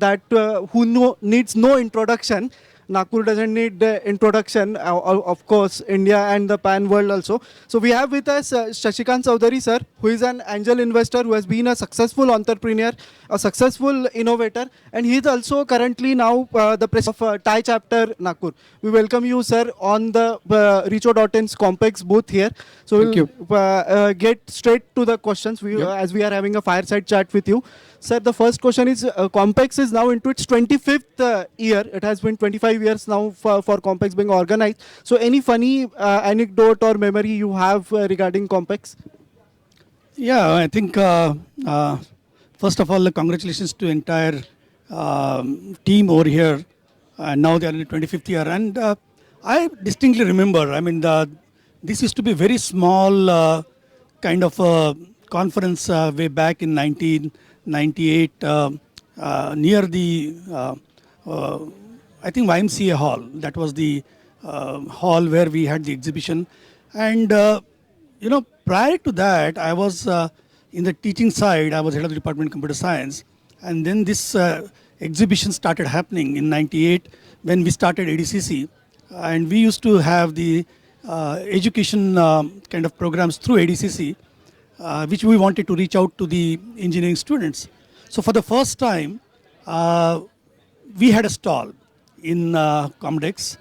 that needs no introduction. Nagpur doesn't need introduction, of course, India and the pan world also. So we have with us Shashikant Chaudhary sir, who is an angel investor who has been a successful entrepreneur, a successful innovator, and he is also currently now the president of Thai chapter Nagpur. We welcome you, sir, on the Richo.in's Complex booth here. So Thank you. Get straight to the questions as we are having a fireside chat with you. Sir, the first question is, Complex is now into its 25th year. It has been 25 years now for Complex being organized. So any funny anecdote or memory you have regarding Complex? Yeah, I think first of all, congratulations to entire team over here. Now they are in the 25th year, and I distinctly remember. I mean, this used to be a very small kind of conference way back in 1998 near the I think YMCA hall. That was the hall where we had the exhibition, and prior to that, I was in the teaching side. I was head of the department of computer science, and then this exhibition started happening in '98 when we started ADCC, and we used to have the education kind of programs through ADCC, which we wanted to reach out to the engineering students. So for the first time, we had a stall in Comdex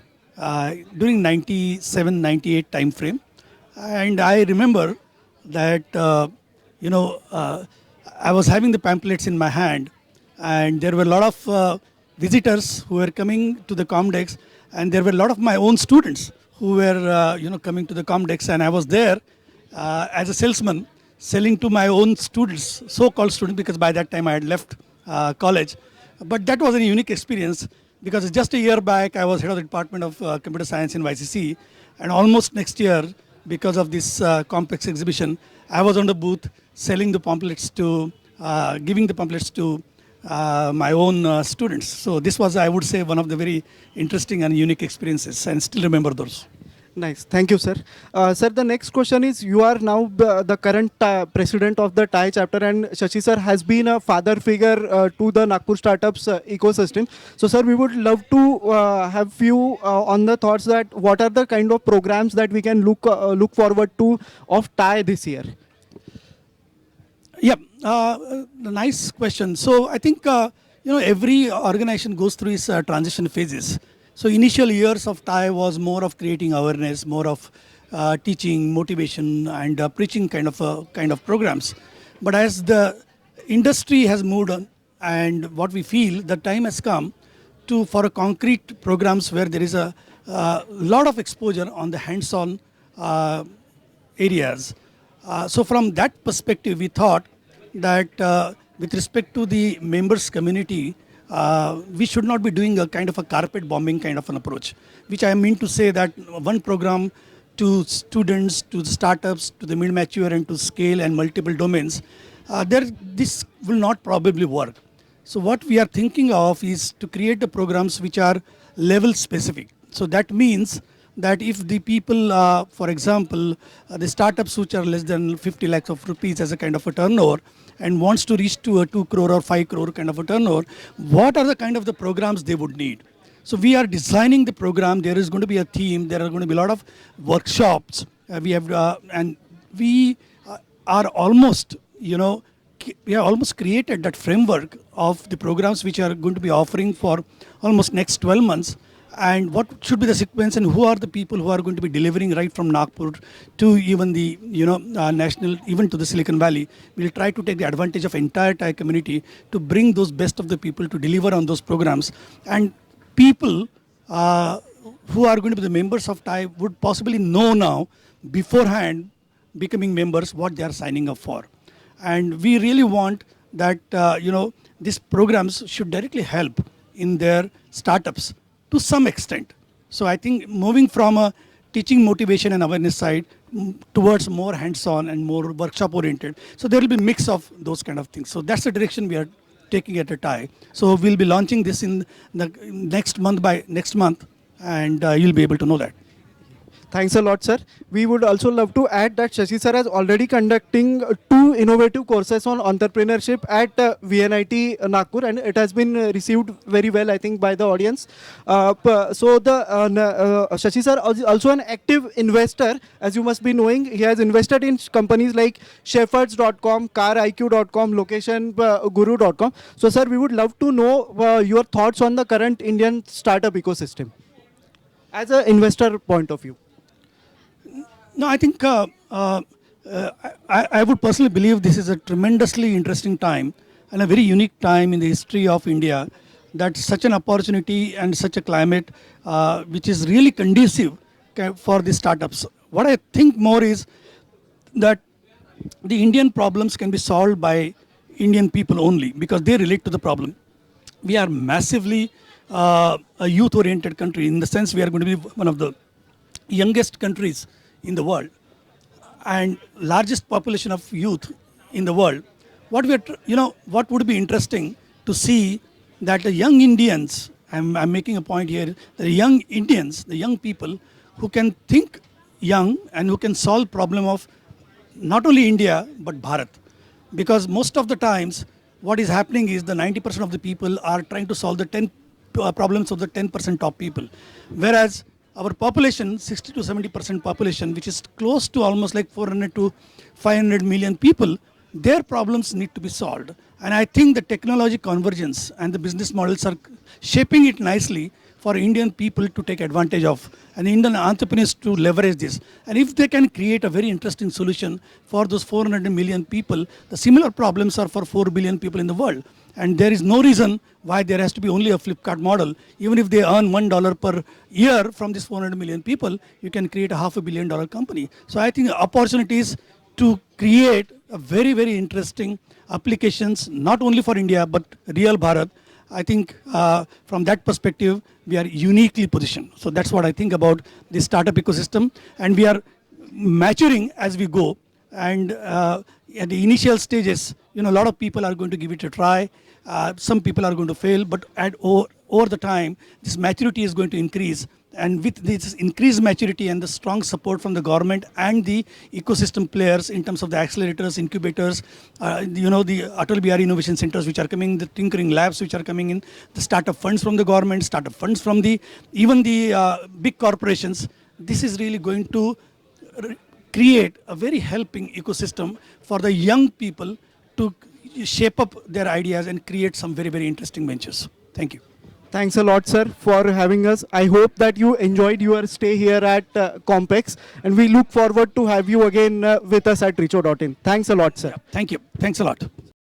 during 97, 98 time frame. And I remember that, I was having the pamphlets in my hand, and there were a lot of visitors who were coming to the Comdex, and there were a lot of my own students who were, coming to the Comdex, and I was there as a salesman selling to my own students, so-called students, because by that time I had left college. But that was a unique experience, because just a year back I was head of the Department of Computer Science in YCC, and almost next year, because of this complex exhibition, I was on the booth selling the pamphlets to, giving the pamphlets to my own students. So this was, I would say, one of the very interesting and unique experiences, and still remember those. Nice. Thank you, sir. Sir, the next question is, you are now the current president of the Thai chapter, and Shashi sir has been a father figure to the Nagpur startups ecosystem. So, sir, we would love to have you on the thoughts that what are the kind of programs that we can look forward to of Thai this year? Yeah, nice question. So I think, every organization goes through its transition phases. So initial years of Thai was more of creating awareness, more of teaching, motivation, and preaching kind of programs. But as the industry has moved on, and what we feel, the time has come for a concrete programs where there is a lot of exposure on the hands-on areas. So from that perspective, we thought that with respect to the members community, we should not be doing a kind of a carpet bombing kind of an approach, which I mean to say that one program to students, to the startups, to the mid-mature, and to scale and multiple domains, this will not probably work. So what we are thinking of is to create the programs which are level specific. So that means that if the people, for example, the startups which are less than 50 lakhs of rupees as a kind of a turnover, and wants to reach to a 2 crore or 5 crore kind of a turnover, what are the kind of the programs they would need? So we are designing the program. There is going to be a theme. There are going to be a lot of workshops. We have, and we are almost, we have almost created that framework of the programs which are going to be offering for almost next 12 months. And what should be the sequence, and who are the people who are going to be delivering right from Nagpur to even the national, even to the Silicon Valley. We'll try to take the advantage of entire Thai community to bring those best of the people to deliver on those programs. And people who are going to be the members of Thai would possibly know now beforehand becoming members what they are signing up for. And we really want that these programs should directly help in their startups to some extent. So I think moving from a teaching, motivation and awareness side towards more hands-on and more workshop-oriented. So there will be a mix of those kind of things. So that's the direction we are taking at a Thai. So we'll be launching this in the next month, and you'll be able to know that. Thanks a lot, sir. We would also love to add that Shashi sir is already conducting two innovative courses on entrepreneurship at VNIT Nagpur, and it has been received very well, I think, by the audience. Shashi sir is also an active investor, as you must be knowing. He has invested in companies like Shepherds.com, CarIQ.com, LocationGuru.com. So, sir, we would love to know your thoughts on the current Indian startup ecosystem as an investor point of view. No, I think I would personally believe this is a tremendously interesting time and a very unique time in the history of India, that such an opportunity and such a climate which is really conducive for the startups. What I think more is that the Indian problems can be solved by Indian people only because they relate to the problem. We are massively a youth-oriented country, in the sense we are going to be one of the youngest countries in the world and largest population of youth in the world. What what would be interesting to see that the young Indians, I'm making a point here, the young Indians, the young people who can think young and who can solve problem of not only India but Bharat. Because most of the times what is happening is the 90% of the people are trying to solve the 10 problems of the 10% top people. Whereas our population, 60 to 70% population, which is close to almost like 400 to 500 million people, their problems need to be solved. And I think the technology convergence and the business models are shaping it nicely for Indian people to take advantage of and Indian entrepreneurs to leverage this. And if they can create a very interesting solution for those 400 million people, the similar problems are for 4 billion people in the world. And there is no reason why there has to be only a Flipkart model. Even if they earn $1 per year from these 400 million people, you can create a $500 million company. So I think opportunities to create a very, very interesting applications, not only for India, but real Bharat. I think from that perspective, we are uniquely positioned. So that's what I think about the startup ecosystem. And we are maturing as we go. And at the initial stages, a lot of people are going to give it a try. Some people are going to fail, but over the time, this maturity is going to increase. And with this increased maturity and the strong support from the government and the ecosystem players in terms of the accelerators, incubators, the Atal Bihari Innovation Centers which are coming, the tinkering labs which are coming in, the startup funds from the government, startup funds from even the big corporations, this is really going to create a very helping ecosystem for the young people to shape up their ideas and create some very, very interesting ventures. Thank you. Thanks a lot, sir, for having us. I hope that you enjoyed your stay here at Compex, and we look forward to have you again with us at Richo.in. Thanks a lot, sir. Yeah, thank you. Thanks a lot.